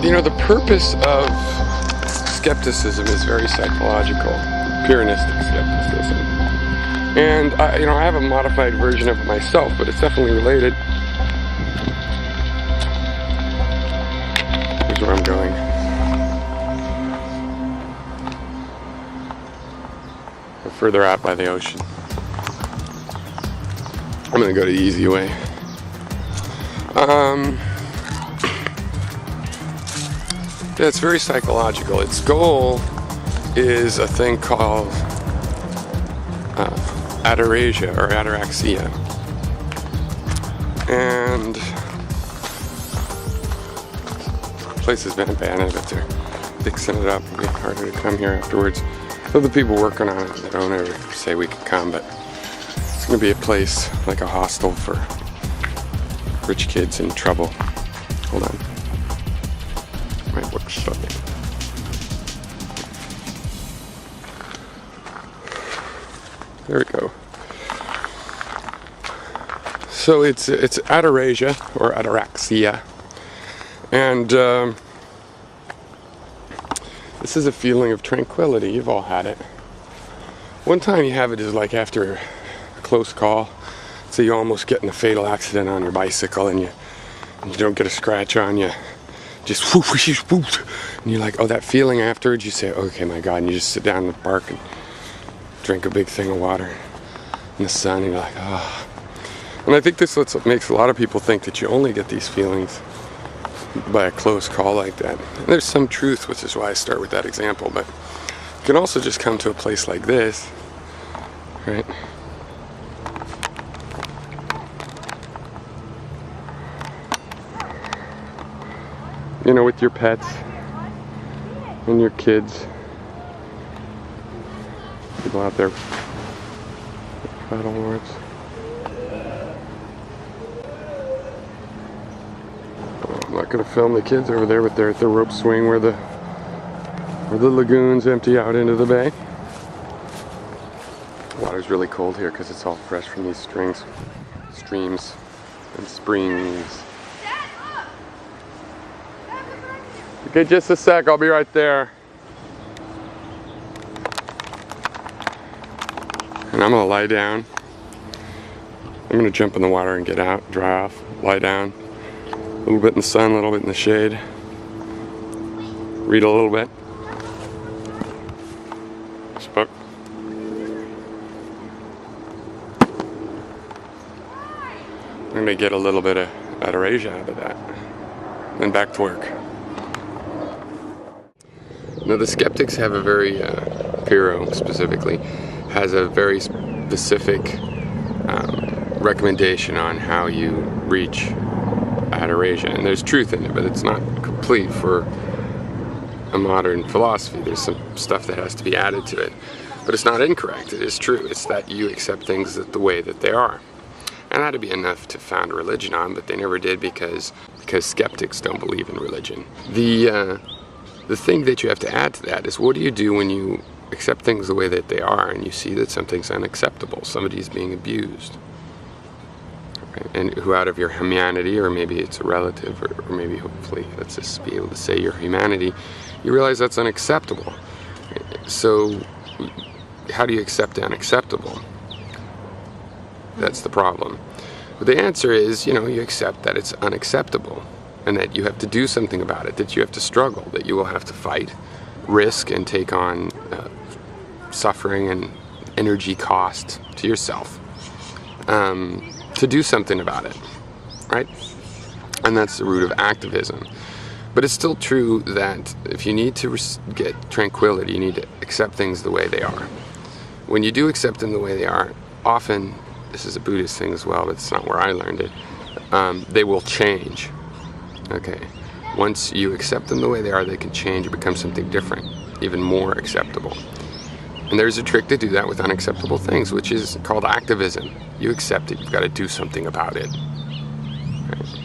you know, the purpose of skepticism is very psychological, purinistic skepticism. And you know, I have a modified version of it myself, but it's definitely related. Here's where I'm going. We're further out by the ocean. I'm gonna go the easy way. Yeah, it's very psychological. Its goal is a thing called ataraxia or ataraxia. And the place has been abandoned, but they're fixing it up. It'll be harder to come here afterwards. Other people working on it, they don't ever say we can come, but it's going to be a place like a hostel for rich kids in trouble. Hold on. My book's shutting. There we go. So it's ataraxia or ataraxia, and this is a feeling of tranquility. You've all had it. One time you have it is like after a close call. So you almost get in a fatal accident on your bicycle, and you don't get a scratch on you. Just whoosh, whoosh, and you're like, oh, that feeling afterwards. You say, okay, my God, and you just sit down in the park and drink a big thing of water in the sun, and you're like, oh. And I think this is what makes a lot of people think that you only get these feelings by a close call like that. And there's some truth, which is why I start with that example, but you can also just come to a place like this, right? You know, with your pets and your kids. People out there, paddle boards. I'm not going to film the kids over there, but they're at the rope swing where the lagoons empty out into the bay. The water's really cold here because it's all fresh from these streams and springs. Okay, just a sec, I'll be right there. And I'm gonna lie down. I'm gonna jump in the water and get out, dry off, lie down. A little bit in the sun, a little bit in the shade. Read a little bit. Spook. I'm gonna get a little bit of ataraxia out of that. Then back to work. Now the skeptics have a very, Piro specifically, has a very specific recommendation on how you reach ataraxia. And there's truth in it, but it's not complete for a modern philosophy. There's some stuff that has to be added to it. But it's not incorrect, it is true. It's that you accept things the way that they are. And that'd be enough to found a religion on, but they never did because skeptics don't believe in religion. The thing that you have to add to that is, what do you do when you accept things the way that they are and you see that something's unacceptable, somebody's being abused, right? And who out of your humanity, or maybe it's a relative, or maybe hopefully let's just be able to say your humanity, you realize that's unacceptable. So how do you accept the unacceptable? That's the problem. But the answer is, you know, you accept that it's unacceptable and that you have to do something about it, that you have to struggle, that you will have to fight, risk, and take on suffering and energy cost to yourself to do something about it, right? And that's the root of activism. But it's still true that if you need to get tranquility, you need to accept things the way they are. When you do accept them the way they are, often, this is a Buddhist thing as well, but it's not where I learned it, they will change. Okay, once you accept them the way they are, they can change and become something different, even more acceptable. And there's a trick to do that with unacceptable things, which is called activism. You accept it, you've got to do something about it. Right?